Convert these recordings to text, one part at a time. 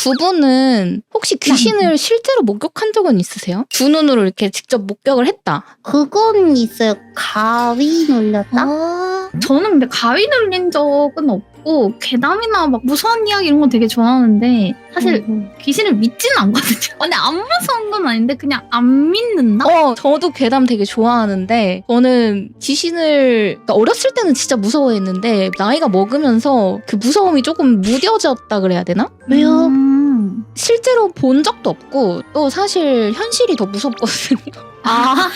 두 분은 혹시 귀신을 실제로 목격한 적은 있으세요? 두 눈으로 이렇게 직접 목격을 했다. 그건 있어요. 가위 눌렸다? 저는 근데 가위 눌린 적은 없고 괴담이나 막 무서운 이야기 이런 건 되게 좋아하는데 사실 귀신을 믿지는 않거든요. 근데 안 무서운 건 아닌데 그냥 안 믿는다? 저도 괴담 되게 좋아하는데 저는 귀신을 그러니까 어렸을 때는 진짜 무서워했는데 나이가 먹으면서 그 무서움이 조금 무뎌졌다 그래야 되나? 왜요? 실제로 본 적도 없고 또 사실 현실이 더 무섭거든요. 아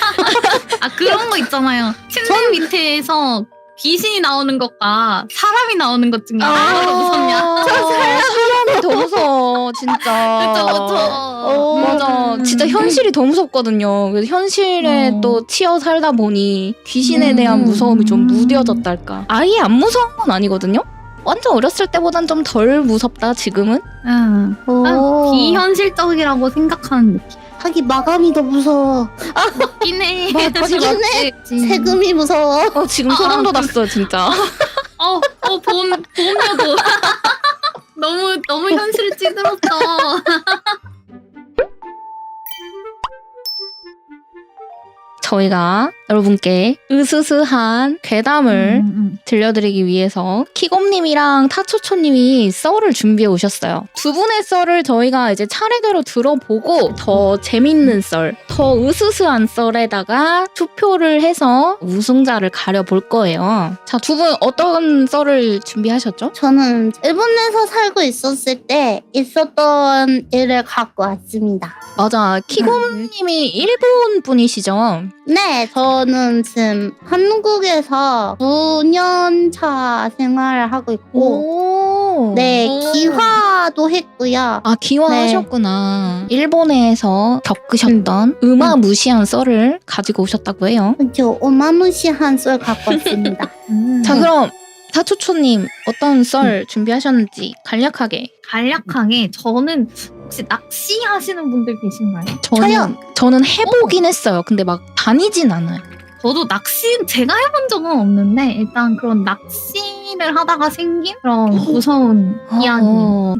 그런 거 있잖아요. 침대 밑에서 귀신이 나오는 것과 사람이 나오는 것 중에 뭐가 더 무섭냐? 사람이 더 무서워 진짜. 그쵸. 맞아. 진짜 현실이 더 무섭거든요. 그래서 현실에 또 치여 살다 보니 귀신에 대한 무서움이 좀 무뎌졌달까. 아예 안 무서운 건 아니거든요. 완전 어렸을 때보단 좀 덜 무섭다 지금은. 비현실적이라고 생각하는 느낌. 하긴 마감이 더 무서워. 맞긴 해. 맞긴 해. 세금이 무서워. 지금 소름 돋았어 진짜. 보험료도 너무 현실을 찌들었어. 저희가 여러분께 으스스한 괴담을 들려드리기 위해서 키곰님이랑 타초초님이 썰을 준비해 오셨어요. 두 분의 썰을 저희가 이제 차례대로 들어보고 더 재밌는 썰, 더 으스스한 썰에다가 투표를 해서 우승자를 가려볼 거예요. 자, 두 분 어떤 썰을 준비하셨죠? 저는 일본에서 살고 있었을 때 있었던 일을 갖고 왔습니다. 맞아, 키곰님이 일본 분이시죠? 네, 저는 지금 한국에서 9년차 생활을 하고 있고 네, 기화도 했고요. 아, 기화하셨구나. 일본에서 겪으셨던 어마무시한 썰을 가지고 오셨다고 해요. 그렇죠. 어마무시한 썰 갖고 왔습니다. 자, 그럼 타초초님 어떤 썰 준비하셨는지 간략하게. 저는 혹시 낚시 하시는 분들 계신가요? 저는 해보긴 했어요. 근데 막 다니진 않아요. 저도 낚시 제가 해본 적은 없는데 일단 그런 낚시를 하다가 생긴 그런 무서운 이야기.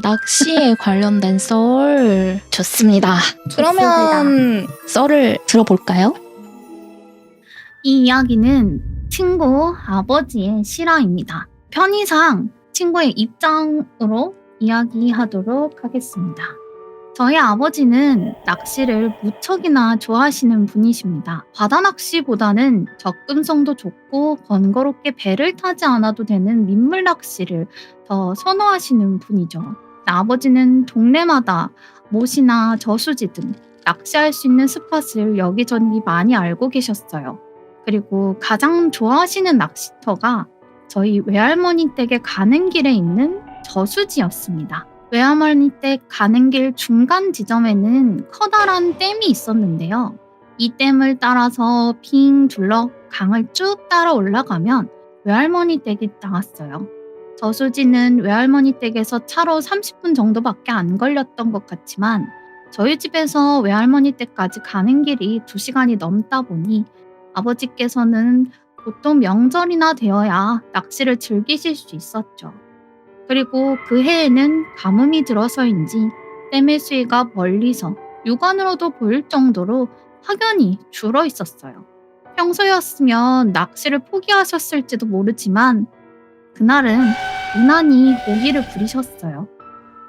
낚시에 관련된 썰 좋습니다. 그러면 썰을 들어볼까요? 이 이야기는 친구 아버지의 실화입니다. 편의상 친구의 입장으로 이야기하도록 하겠습니다. 저희 아버지는 낚시를 무척이나 좋아하시는 분이십니다. 바다 낚시보다는 접근성도 좋고 번거롭게 배를 타지 않아도 되는 민물 낚시를 더 선호하시는 분이죠. 아버지는 동네마다 못이나 저수지 등 낚시할 수 있는 스팟을 여기저기 많이 알고 계셨어요. 그리고 가장 좋아하시는 낚시터가 저희 외할머니 댁에 가는 길에 있는 저수지였습니다. 외할머니 댁 가는 길 중간 지점에는 커다란 댐이 있었는데요. 이 댐을 따라서 빙 둘러 강을 쭉 따라 올라가면 외할머니 댁이 나왔어요. 저수지는 외할머니 댁에서 차로 30분 정도밖에 안 걸렸던 것 같지만 저희 집에서 외할머니 댁까지 가는 길이 2시간이 넘다 보니 아버지께서는 보통 명절이나 되어야 낚시를 즐기실 수 있었죠. 그리고 그 해에는 가뭄이 들어서인지 댐의 수위가 멀리서 육안으로도 보일 정도로 확연히 줄어 있었어요. 평소였으면 낚시를 포기하셨을지도 모르지만 그날은 유난히 모기를 부리셨어요.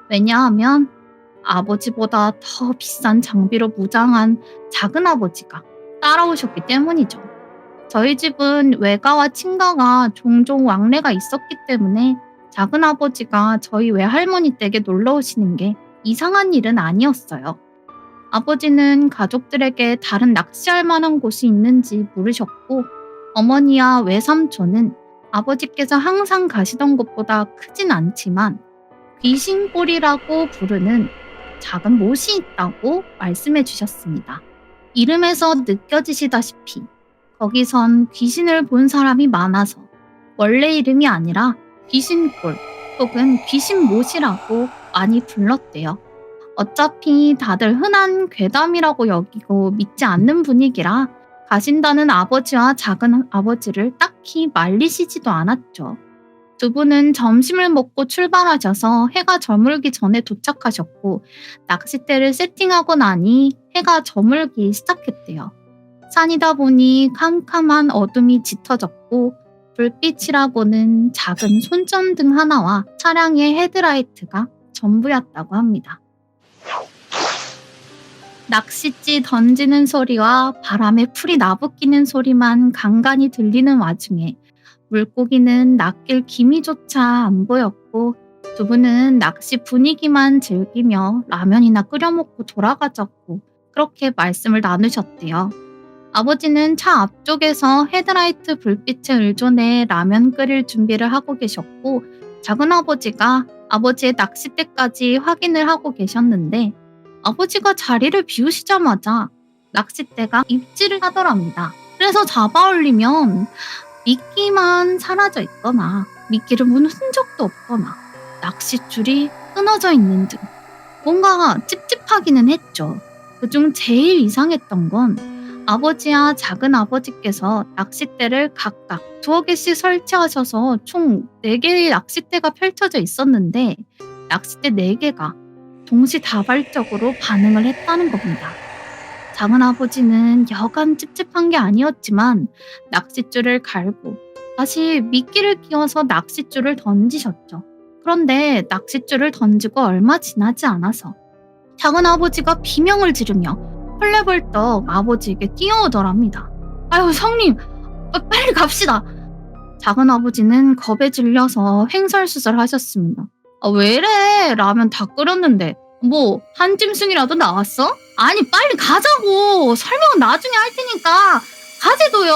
왜냐하면 아버지보다 더 비싼 장비로 무장한 작은 아버지가 따라오셨기 때문이죠. 저희 집은 외가와 친가가 종종 왕래가 있었기 때문에 작은 아버지가 저희 외할머니 댁에 놀러 오시는 게 이상한 일은 아니었어요. 아버지는 가족들에게 다른 낚시할 만한 곳이 있는지 물으셨고 어머니와 외삼촌은 아버지께서 항상 가시던 곳보다 크진 않지만 귀신골이라고 부르는 작은 못이 있다고 말씀해 주셨습니다. 이름에서 느껴지시다시피 거기선 귀신을 본 사람이 많아서 원래 이름이 아니라 귀신골 혹은 귀신못이라고 많이 불렀대요. 어차피 다들 흔한 괴담이라고 여기고 믿지 않는 분위기라 가신다는 아버지와 작은 아버지를 딱히 말리시지도 않았죠. 두 분은 점심을 먹고 출발하셔서 해가 저물기 전에 도착하셨고 낚싯대를 세팅하고 나니 해가 저물기 시작했대요. 산이다 보니 캄캄한 어둠이 짙어졌고 불빛이라고는 작은 손전등 하나와 차량의 헤드라이트가 전부였다고 합니다. 낚싯지 던지는 소리와 바람에 풀이 나부끼는 소리만 간간히 들리는 와중에 물고기는 낚일 기미조차 안 보였고 두 분은 낚시 분위기만 즐기며 라면이나 끓여 먹고 돌아가자고 그렇게 말씀을 나누셨대요. 아버지는 차 앞쪽에서 헤드라이트 불빛에 의존해 라면 끓일 준비를 하고 계셨고 작은아버지가 아버지의 낚싯대까지 확인을 하고 계셨는데 아버지가 자리를 비우시자마자 낚싯대가 입질을 하더랍니다. 그래서 잡아 올리면 미끼만 사라져 있거나 미끼를 문 흔적도 없거나 낚싯줄이 끊어져 있는 등 뭔가 찝찝하기는 했죠. 그중 제일 이상했던 건 아버지와 작은아버지께서 낚싯대를 각각 2개씩 설치하셔서 총 4개의 낚싯대가 펼쳐져 있었는데 낚싯대 4개가 동시다발적으로 반응을 했다는 겁니다. 작은아버지는 여간 찝찝한 게 아니었지만 낚싯줄을 갈고 다시 미끼를 끼워서 낚싯줄을 던지셨죠. 그런데 낚싯줄을 던지고 얼마 지나지 않아서 작은아버지가 비명을 지르며 헐레벌떡 아버지에게 뛰어오더랍니다. 아유 성님 빨리 갑시다. 작은아버지는 겁에 질려서 횡설수설하셨습니다. 왜래? 라면 다 끓였는데 뭐 한 짐승이라도 나왔어? 아니 빨리 가자고. 설명은 나중에 할 테니까 가재도요.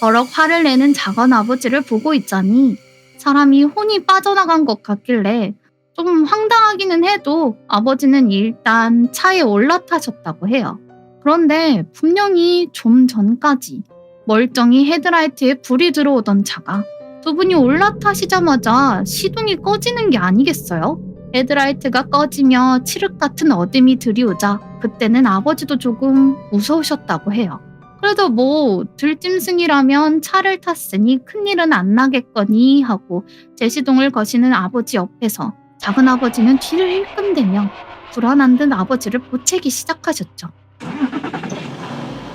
버럭 화를 내는 작은아버지를 보고 있자니 사람이 혼이 빠져나간 것 같길래 좀 황당하기는 해도 아버지는 일단 차에 올라타셨다고 해요. 그런데 분명히 좀 전까지 멀쩡히 헤드라이트에 불이 들어오던 차가 두 분이 올라타시자마자 시동이 꺼지는 게 아니겠어요? 헤드라이트가 꺼지며 칠흑 같은 어둠이 들이오자 그때는 아버지도 조금 무서우셨다고 해요. 그래도 뭐 들짐승이라면 차를 탔으니 큰일은 안 나겠거니 하고 제시동을 거시는 아버지 옆에서 작은아버지는 뒤를 힐끔대며 불안한 듯 아버지를 보채기 시작하셨죠.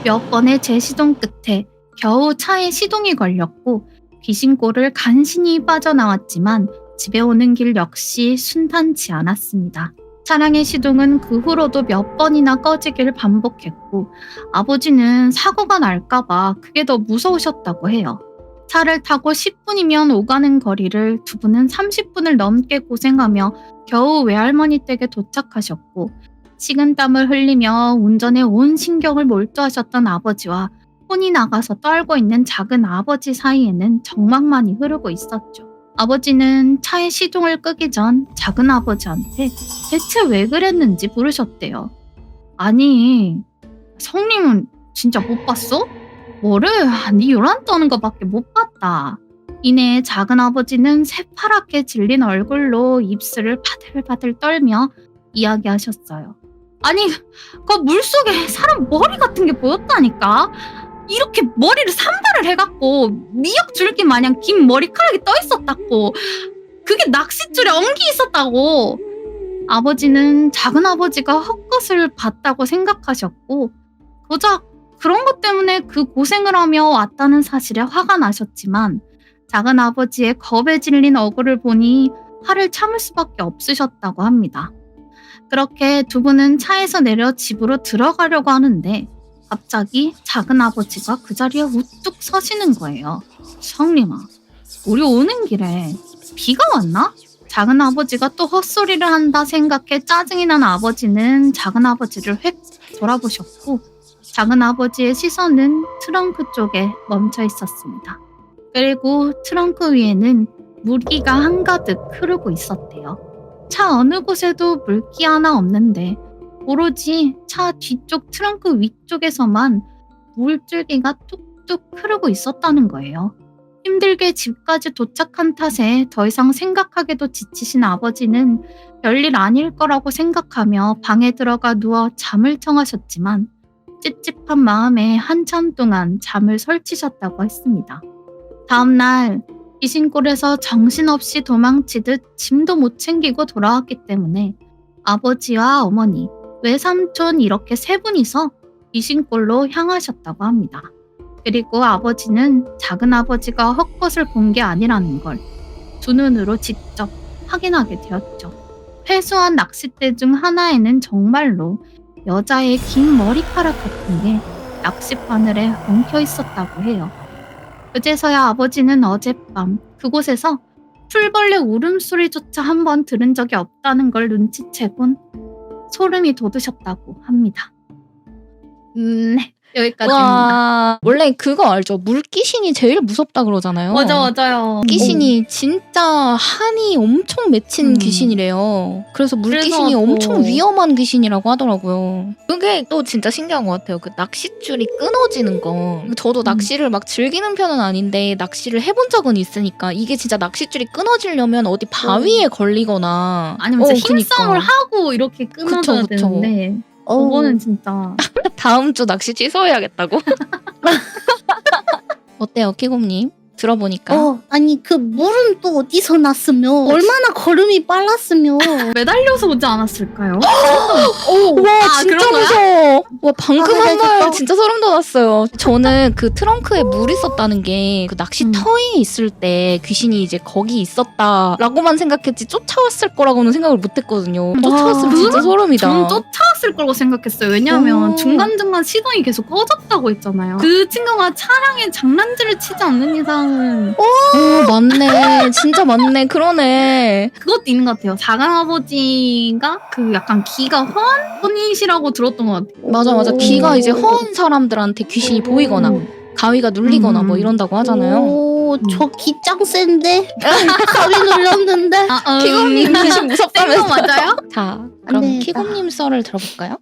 몇 번의 제시동 끝에 겨우 차에 시동이 걸렸고 귀신골을 간신히 빠져나왔지만 집에 오는 길 역시 순탄치 않았습니다. 차량의 시동은 그 후로도 몇 번이나 꺼지기를 반복했고 아버지는 사고가 날까봐 그게 더 무서우셨다고 해요. 차를 타고 10분이면 오가는 거리를 두 분은 30분을 넘게 고생하며 겨우 외할머니 댁에 도착하셨고 식은땀을 흘리며 운전에 온 신경을 몰두하셨던 아버지와 혼이 나가서 떨고 있는 작은 아버지 사이에는 정막만이 흐르고 있었죠. 아버지는 차의 시동을 끄기 전 작은 아버지한테 대체 왜 그랬는지 물으셨대요. 아니, 성님은 진짜 못 봤어? 뭐를? 네 요란 떠는 거밖에 못 봤다. 이내 작은 아버지는 새파랗게 질린 얼굴로 입술을 바들바들 떨며 이야기하셨어요. 아니, 그 물속에 사람 머리 같은 게 보였다니까. 이렇게 머리를 산발을 해갖고 미역 줄기 마냥 긴 머리카락이 떠 있었다고. 그게 낚싯줄에 엉기 있었다고. 아버지는 작은 아버지가 헛것을 봤다고 생각하셨고 고작 그런 것 때문에 그 고생을 하며 왔다는 사실에 화가 나셨지만 작은 아버지의 겁에 질린 얼굴을 보니 화를 참을 수밖에 없으셨다고 합니다. 그렇게 두 분은 차에서 내려 집으로 들어가려고 하는데 갑자기 작은 아버지가 그 자리에 우뚝 서시는 거예요. 성림아, 우리 오는 길에 비가 왔나? 작은 아버지가 또 헛소리를 한다 생각해 짜증이 난 아버지는 작은 아버지를 획 돌아보셨고 작은 아버지의 시선은 트렁크 쪽에 멈춰 있었습니다. 그리고 트렁크 위에는 물기가 한가득 흐르고 있었대요. 차 어느 곳에도 물기 하나 없는데 오로지 차 뒤쪽 트렁크 위쪽에서만 물줄기가 뚝뚝 흐르고 있었다는 거예요. 힘들게 집까지 도착한 탓에 더 이상 생각하기도 지치신 아버지는 별일 아닐 거라고 생각하며 방에 들어가 누워 잠을 청하셨지만 찝찝한 마음에 한참 동안 잠을 설치셨다고 했습니다. 다음날 귀신골에서 정신없이 도망치듯 짐도 못 챙기고 돌아왔기 때문에 아버지와 어머니, 외삼촌 이렇게 세 분이서 귀신골로 향하셨다고 합니다. 그리고 아버지는 작은 아버지가 헛것을 본 게 아니라는 걸 두 눈으로 직접 확인하게 되었죠. 회수한 낚싯대 중 하나에는 정말로 여자의 긴 머리카락 같은 게 낚싯바늘에 엉켜 있었다고 해요. 그제서야 아버지는 어젯밤 그곳에서 풀벌레 울음소리조차 한번 들은 적이 없다는 걸 눈치채곤 소름이 돋으셨다고 합니다. 네, 여기까지입니다. 와, 원래 그거 알죠? 물귀신이 제일 무섭다 그러잖아요. 맞아요. 물귀신이 진짜 한이 엄청 맺힌 귀신이래요. 그래서 물귀신이 그래서 엄청 더- 위험한 귀신이라고 하더라고요. 그게 또 진짜 신기한 것 같아요. 그 낚싯줄이 끊어지는 거. 저도 낚시를 막 즐기는 편은 아닌데 낚시를 해본 적은 있으니까 이게 진짜 낚싯줄이 끊어지려면 어디 바위에 걸리거나 아니면 진짜 그니까. 힘싸움을 하고 이렇게 끊어져야 그쵸, 그쵸. 되는데 어우. 그거는 진짜 다음 주 낚시 취소해야겠다고? 어때요, 키곰님? 들어보니까. 아니 그 물은 또 어디서 났으며 얼마나 걸음이 빨랐으며. 매달려서 오지 않았을까요? 와 진짜 그런 거야? 무서워. 와 방금 한 말 됐다. 진짜 소름 돋았어요. 저는 그 트렁크에 물 있었다는 게 그 낚시 음. 터에 있을 때 귀신이 이제 거기 있었다라고만 생각했지 쫓아왔을 거라고는 생각을 못했거든요. 쫓아왔으면 진짜 소름이다. 저는 쫓아왔을 거라고 생각했어요. 왜냐하면 오. 중간중간 시동이 계속 꺼졌다고 했잖아요. 그 친구가 차량에 장난질을 치지 않는 이상은 맞네. 진짜 맞네. 그러네. 그것도 있는 것 같아요. 작은 아버지가 그 약간 기가 허한 분이시라고 들었던 것 같아요. 맞아. 오. 귀가 이제 허운 사람들한테 귀신이 보이거나 가위가 눌리거나 뭐 이런다고 하잖아요. 오, 저 기짱 센데 가위 눌렸는데. 키곰님 귀신 센거 무섭다면서. 맞아요? 자, 그럼 안 되겠다. 키곰님 썰을 들어볼까요?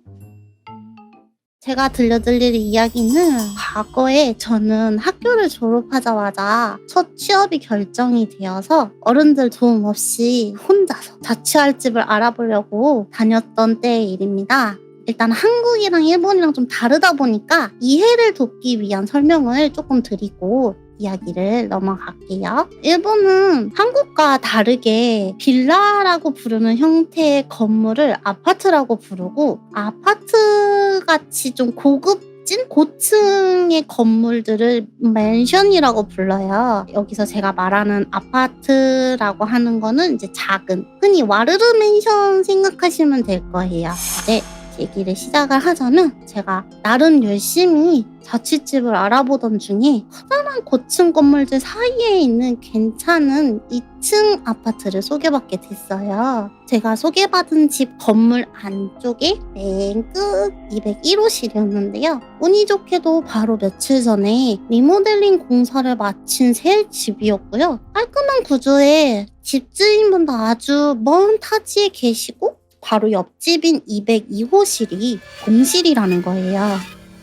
제가 들려드릴 이야기는 과거에 저는 학교를 졸업하자마자 첫 취업이 결정이 되어서 어른들 도움 없이 혼자서 자취할 집을 알아보려고 다녔던 때의 일입니다. 일단 한국이랑 일본이랑 좀 다르다 보니까 이해를 돕기 위한 설명을 조금 드리고 이야기를 넘어갈게요. 일본은 한국과 다르게 빌라라고 부르는 형태의 건물을 아파트라고 부르고 아파트같이 좀 고급진 고층의 건물들을 맨션이라고 불러요. 여기서 제가 말하는 아파트라고 하는 거는 이제 작은 흔히 와르르 맨션 생각하시면 될 거예요. 네. 얘기를 시작을 하자면 제가 나름 열심히 자취집을 알아보던 중에 커다란 고층 건물들 사이에 있는 괜찮은 2층 아파트를 소개받게 됐어요. 제가 소개받은 집 건물 안쪽에 맨 끝 201호실이었는데요. 운이 좋게도 바로 며칠 전에 리모델링 공사를 마친 새 집이었고요. 깔끔한 구조에 집주인분도 아주 먼 타지에 계시고 바로 옆집인 202호실이 공실이라는 거예요.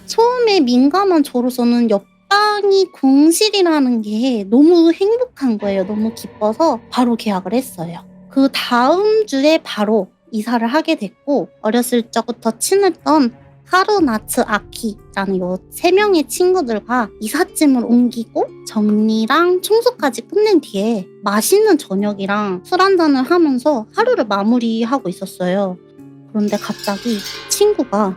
소음에 민감한 저로서는 옆방이 공실이라는 게 너무 행복한 거예요. 너무 기뻐서 바로 계약을 했어요. 그 다음 주에 바로 이사를 하게 됐고 어렸을 적부터 친했던 하루나츠 아키라는 요 3명의 친구들과 이삿짐을 옮기고 정리랑 청소까지 끝낸 뒤에 맛있는 저녁이랑 술 한잔을 하면서 하루를 마무리하고 있었어요. 그런데 갑자기 친구가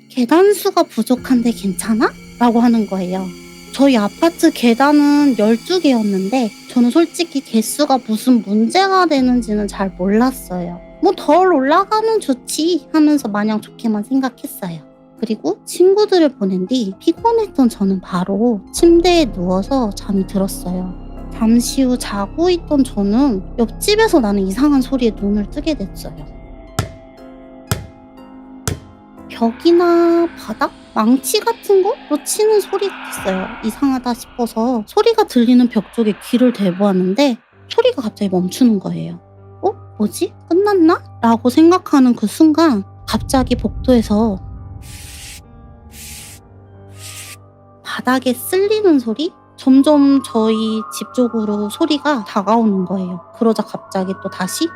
계단수가 부족한데 괜찮아? 라고 하는 거예요. 저희 아파트 계단은 12개였는데 저는 솔직히 개수가 무슨 문제가 되는지는 잘 몰랐어요. 뭐 덜 올라가면 좋지 하면서 마냥 좋게만 생각했어요. 그리고 친구들을 보낸 뒤 피곤했던 저는 바로 침대에 누워서 잠이 들었어요. 잠시 후 자고 있던 저는 옆집에서 나는 이상한 소리에 눈을 뜨게 됐어요. 벽이나 바닥? 망치 같은 거로 치는 소리가 있어요. 이상하다 싶어서 소리가 들리는 벽 쪽에 귀를 대보았는데 소리가 갑자기 멈추는 거예요. 뭐지? 끝났나? 라고 생각하는 그 순간 갑자기 복도에서 바닥에 쓸리는 소리? 점점 저희 집 쪽으로 소리가 다가오는 거예요. 그러자 갑자기 또 다시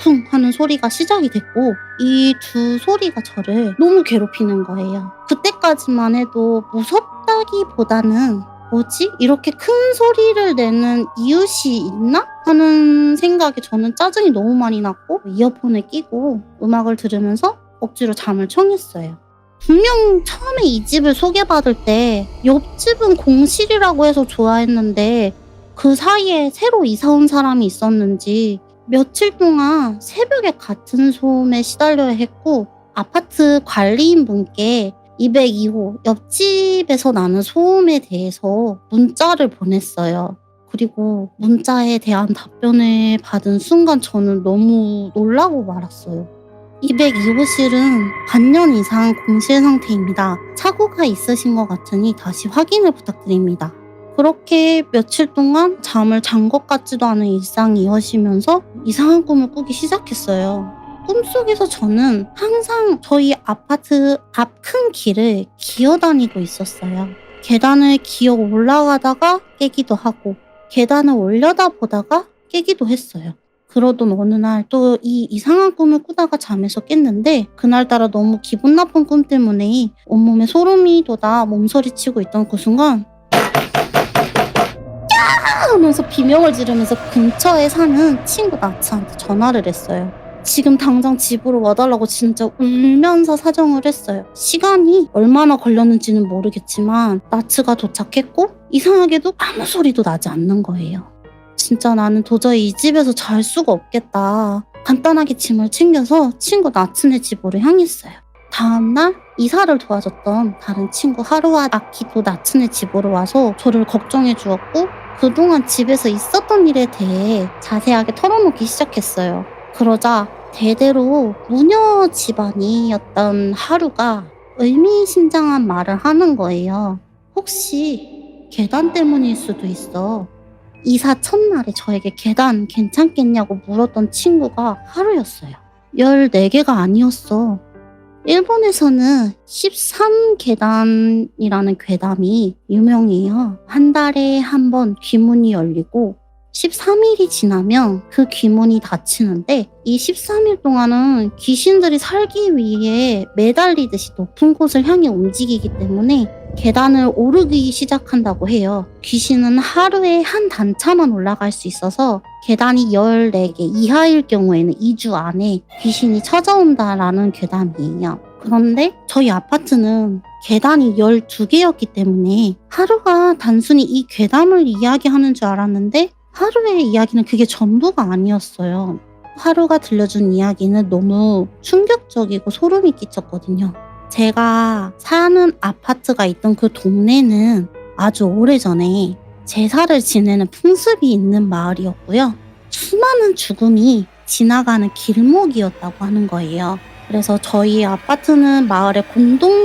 쿵 하는 소리가 시작이 됐고 이 두 소리가 저를 너무 괴롭히는 거예요. 그때까지만 해도 무섭다기보다는 뭐지? 이렇게 큰 소리를 내는 이유시 있나? 하는 생각에 저는 짜증이 너무 많이 났고 이어폰을 끼고 음악을 들으면서 억지로 잠을 청했어요. 분명 처음에 이 집을 소개받을 때 옆집은 공실이라고 해서 좋아했는데 그 사이에 새로 이사 온 사람이 있었는지 며칠 동안 새벽에 같은 소음에 시달려야 했고 아파트 관리인 분께 202호 옆집에서 나는 소음에 대해서 문자를 보냈어요. 그리고 문자에 대한 답변을 받은 순간 저는 너무 놀라고 말았어요. 202호실은 반년 이상 공실 상태입니다. 착오가 있으신 것 같으니 다시 확인을 부탁드립니다. 그렇게 며칠 동안 잠을 잔 것 같지도 않은 일상이 이어지면서 이상한 꿈을 꾸기 시작했어요. 꿈속에서 저는 항상 저희 아파트 앞 큰 길을 기어다니고 있었어요. 계단을 기어 올라가다가 깨기도 하고 계단을 올려다보다가 깨기도 했어요. 그러던 어느 날 또 이 이상한 꿈을 꾸다가 잠에서 깼는데 그날따라 너무 기분 나쁜 꿈 때문에 온몸에 소름이 돋아 몸서리치고 있던 그 순간 야! 하면서 비명을 지르면서 근처에 사는 친구 나츠한테 전화를 했어요. 지금 당장 집으로 와달라고 진짜 울면서 사정을 했어요. 시간이 얼마나 걸렸는지는 모르겠지만 나츠가 도착했고 이상하게도 아무 소리도 나지 않는 거예요. 진짜 나는 도저히 이 집에서 잘 수가 없겠다. 간단하게 짐을 챙겨서 친구 나츠네 집으로 향했어요. 다음날 이사를 도와줬던 다른 친구 하루와 아키도 나츠네 집으로 와서 저를 걱정해 주었고 그동안 집에서 있었던 일에 대해 자세하게 털어놓기 시작했어요. 그러자 대대로 무녀 집안이었던 하루가 의미심장한 말을 하는 거예요. 혹시 계단 때문일 수도 있어. 이사 첫날에 저에게 계단 괜찮겠냐고 물었던 친구가 하루였어요. 14개가 아니었어. 일본에서는 13계단이라는 괴담이 유명해요. 한 달에 한 번 귀문이 열리고 13일이 지나면 그 귀문이 닫히는데 이 13일 동안은 귀신들이 살기 위해 매달리듯이 높은 곳을 향해 움직이기 때문에 계단을 오르기 시작한다고 해요. 귀신은 하루에 한 단차만 올라갈 수 있어서 계단이 14개 이하일 경우에는 2주 안에 귀신이 찾아온다라는 괴담이에요. 그런데 저희 아파트는 계단이 12개였기 때문에 하루가 단순히 이 괴담을 이야기하는 줄 알았는데 하루의 이야기는 그게 전부가 아니었어요. 하루가 들려준 이야기는 너무 충격적이고 소름이 끼쳤거든요. 제가 사는 아파트가 있던 그 동네는 아주 오래전에 제사를 지내는 풍습이 있는 마을이었고요. 수많은 죽음이 지나가는 길목이었다고 하는 거예요. 그래서 저희 아파트는 마을의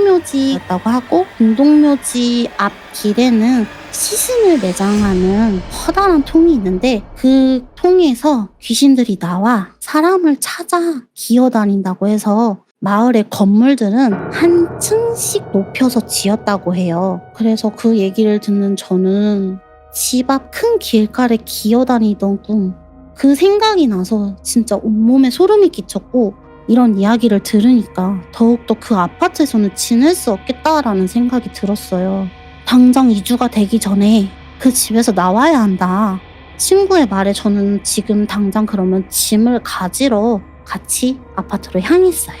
공동묘지였다고 하고 공동묘지 앞 길에는 시신을 매장하는 커다란 통이 있는데 그 통에서 귀신들이 나와 사람을 찾아 기어다닌다고 해서 마을의 건물들은 한 층씩 높여서 지었다고 해요. 그래서 그 얘기를 듣는 저는 집 앞 큰 길가를 기어다니던 꿈, 그 생각이 나서 진짜 온몸에 소름이 끼쳤고 이런 이야기를 들으니까 더욱더 그 아파트에서는 지낼 수 없겠다라는 생각이 들었어요. 당장 이주가 되기 전에 그 집에서 나와야 한다. 친구의 말에 저는 지금 당장 그러면 짐을 가지러 같이 아파트로 향했어요.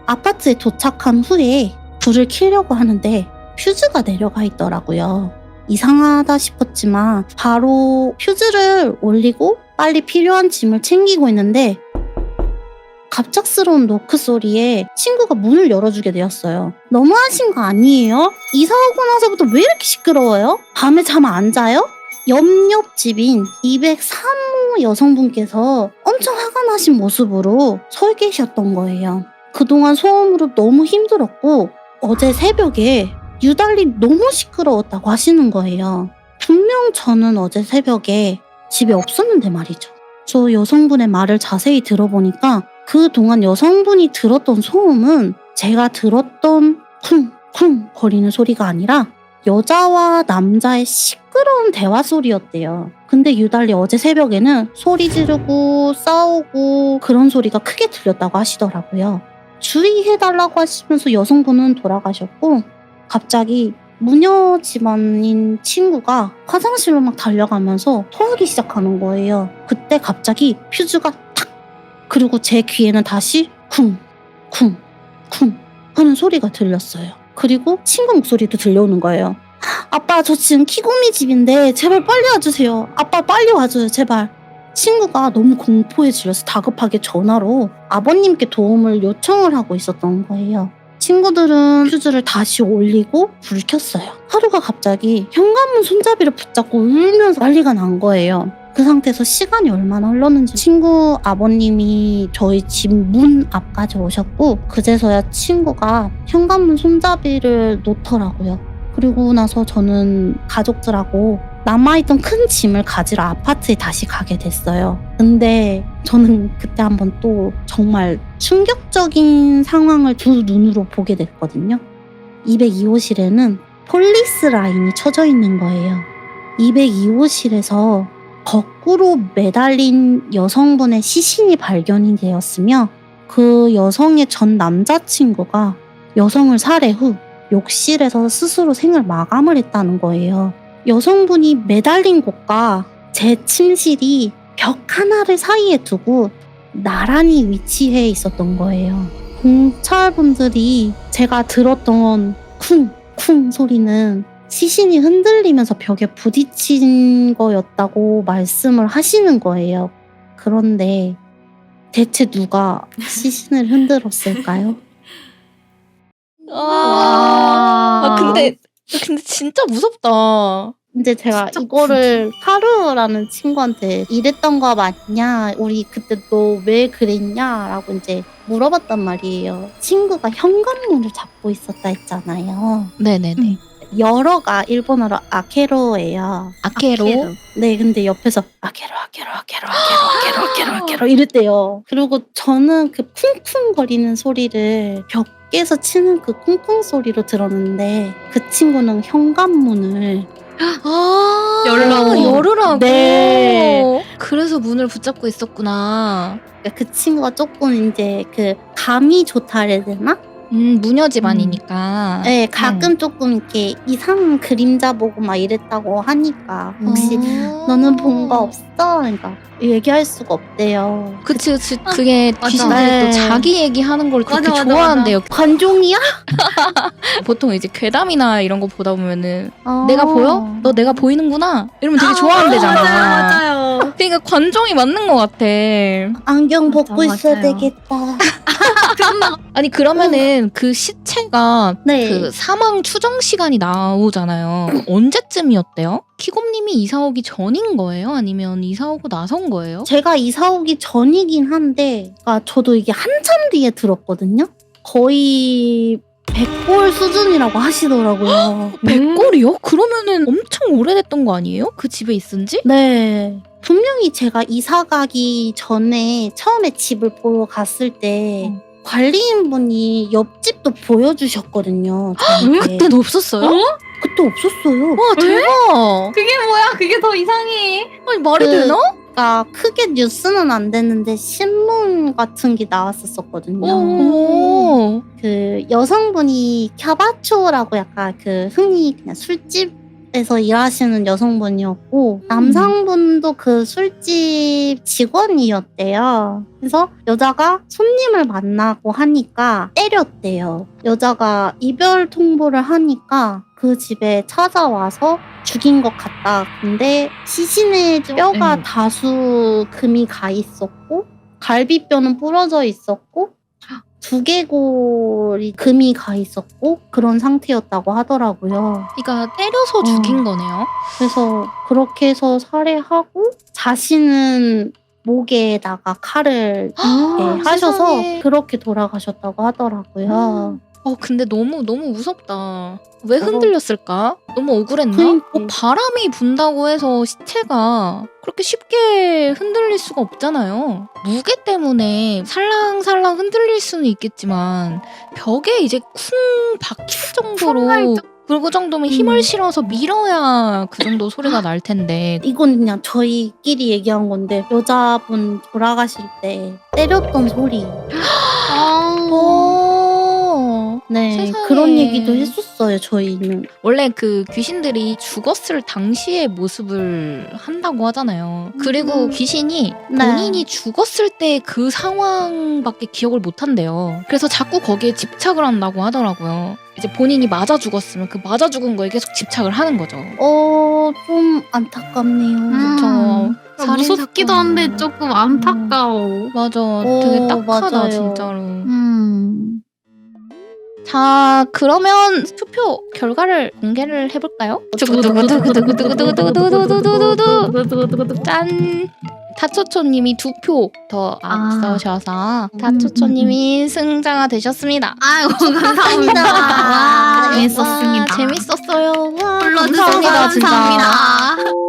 아파트에 도착한 후에 불을 켜려고 하는데 퓨즈가 내려가 있더라고요. 이상하다 싶었지만 바로 퓨즈를 올리고 빨리 필요한 짐을 챙기고 있는데 갑작스러운 노크 소리에 친구가 문을 열어주게 되었어요. 너무하신 거 아니에요? 이사 오고 나서부터 왜 이렇게 시끄러워요? 밤에 잠 안 자요? 옆집인 203호 여성분께서 엄청 화가 나신 모습으로 서 계셨던 거예요. 그동안 소음으로 너무 힘들었고 어제 새벽에 유달리 너무 시끄러웠다고 하시는 거예요. 분명 저는 어제 새벽에 집에 없었는데 말이죠. 저 여성분의 말을 자세히 들어보니까 그동안 여성분이 들었던 소음은 제가 들었던 쿵쿵 거리는 소리가 아니라 여자와 남자의 시끄러운 대화 소리였대요. 근데 유달리 어제 새벽에는 소리 지르고 싸우고 그런 소리가 크게 들렸다고 하시더라고요. 주의해달라고 하시면서 여성분은 돌아가셨고 갑자기 무녀 집안인 친구가 화장실로 막 달려가면서 토하기 시작하는 거예요. 그때 갑자기 퓨즈가 탁! 그리고 제 귀에는 다시 쿵, 쿵, 쿵 하는 소리가 들렸어요. 그리고 친구 목소리도 들려오는 거예요. 아빠, 저 지금 키고미 집인데 제발 빨리 와주세요. 아빠 빨리 와줘요, 제발. 친구가 너무 공포에 질려서 다급하게 전화로 아버님께 도움을 요청을 하고 있었던 거예요. 친구들은 퓨즈를 다시 올리고 불을 켰어요. 하루가 갑자기 현관문 손잡이를 붙잡고 울면서 난리가 난 거예요. 그 상태에서 시간이 얼마나 흘렀는지 친구 아버님이 저희 집 문 앞까지 오셨고 그제서야 친구가 현관문 손잡이를 놓더라고요. 그리고 나서 저는 가족들하고 남아있던 큰 짐을 가지러 아파트에 다시 가게 됐어요. 근데 저는 그때 한번 또 정말 충격적인 상황을 두 눈으로 보게 됐거든요. 202호실에는 폴리스 라인이 쳐져 있는 거예요. 202호실에서 거꾸로 매달린 여성분의 시신이 발견이 되었으며 그 여성의 전 남자친구가 여성을 살해 후 욕실에서 스스로 생을 마감을 했다는 거예요. 여성분이 매달린 곳과 제 침실이 벽 하나를 사이에 두고 나란히 위치해 있었던 거예요. 경찰분들이 제가 들었던 쿵쿵 소리는 시신이 흔들리면서 벽에 부딪힌 거였다고 말씀을 하시는 거예요. 그런데 대체 누가 시신을 흔들었을까요? 근데 진짜 무섭다. 근데 제가 진짜 이거를 하루라는 친구한테 이랬던 거 맞냐? 우리 그때 너 왜 그랬냐? 라고 이제 물어봤단 말이에요. 친구가 현관문을 잡고 있었다 했잖아요. 네네네. 열어가 일본어로 아케로예요. 아케로? 네, 근데 옆에서 아케로 이랬대요. 그리고 저는 그 쿵쿵거리는 소리를 벽에서 치는 그 쿵쿵 소리로 들었는데 그 친구는 현관문을 열으라고. 네. 그래서 문을 붙잡고 있었구나. 그 친구가 조금 이제 그 감이 좋다 해야 되나? 무녀 집안이니까. 네, 가끔 조금 이렇게 이상한 그림자 보고 막 이랬다고 하니까 혹시 너는 본 거 없어? 그러니까 얘기할 수가 없대요. 그치. 그게 맞아. 귀신들이 네. 또 자기 얘기하는 걸 그렇게 맞아, 좋아한대요. 관종이야? 보통 이제 괴담이나 이런 거 보다 보면은 어. 내가 보여? 너 내가 보이는구나? 이러면 되게 좋아한대잖아. 맞아요. 그러니까 관종이 맞는 것 같아. 안경 벗고 맞아, 있어야 맞아요. 되겠다. 아니 그러면은 그 시체가 네. 그 사망 추정 시간이 나오잖아요. 언제쯤이었대요? 키곰님이 이사 오기 전인 거예요? 아니면 이사 오고 나선 거예요? 제가 이사 오기 전이긴 한데, 저도 이게 한참 뒤에 들었거든요. 거의 100골 수준이라고 하시더라고요. 100골이요? 그러면은 엄청 오래됐던 거 아니에요? 그 집에 있은지? 네. 분명히 제가 이사 가기 전에 처음에 집을 보러 갔을 때 관리인분이 옆집도 보여주셨거든요. 저한테. 그때는 없었어요? 그때 없었어요. 와 대박! 그게 뭐야? 그게 더 이상해. 아니 말이 그- 되나? 그러니까 크게 뉴스는 안 됐는데 신문 같은 게 나왔었거든요. 오. 그 여성분이 캬바초라고 약간 그 흔히 그냥 술집에서 일하시는 여성분이었고 남성분도 그 술집 직원이었대요. 그래서 여자가 손님을 만나고 하니까 때렸대요. 여자가 이별 통보를 하니까 그 집에 찾아와서 죽인 것 같다. 근데 시신의 뼈가 네. 다수 금이 가 있었고 갈비뼈는 부러져 있었고 두개골이 금이 가 있었고 그런 상태였다고 하더라고요. 그러니까 때려서 죽인 거네요. 그래서 그렇게 해서 살해하고 자신은 목에다가 칼을 이렇게 하셔서 세상에. 그렇게 돌아가셨다고 하더라고요. 근데 너무 무섭다. 왜 어. 흔들렸을까? 너무 억울했나? 그러니까. 바람이 분다고 해서 시체가 그렇게 쉽게 흔들릴 수가 없잖아요. 무게 때문에 살랑살랑 흔들릴 수는 있겠지만 벽에 이제 쿵 박힐 정도로 그 정도면 힘을 실어서 밀어야 그 정도 소리가 날 텐데. 이건 그냥 저희끼리 얘기한 건데 여자분 돌아가실 때 때렸던 소리. 어. 네, 세상에. 그런 그런 얘기도 했었어요, 저희는. 원래 그 귀신들이 죽었을 당시의 모습을 한다고 하잖아요. 그리고 귀신이 네. 본인이 죽었을 때 그 상황밖에 기억을 못 한대요. 그래서 자꾸 거기에 집착을 한다고 하더라고요. 이제 본인이 맞아 죽었으면 그 맞아 죽은 거에 계속 집착을 하는 거죠. 좀 안타깝네요. 그쵸. 살인 무섭기도 사건. 한데 조금 안타까워. 맞아. 되게 딱하다 맞아요. 진짜로. 자, 자, 그러면 투표 결과를 공개를 해볼까요? 짠! 타초초님이 2표 더 앞서셔서 타초초님이 승자가 되셨습니다. 아이고 감사합니다. 감사합니다. 재밌었습니다. 재밌었어요. 와, 불러주셔서 감사합니다, 진짜. 감사합니다.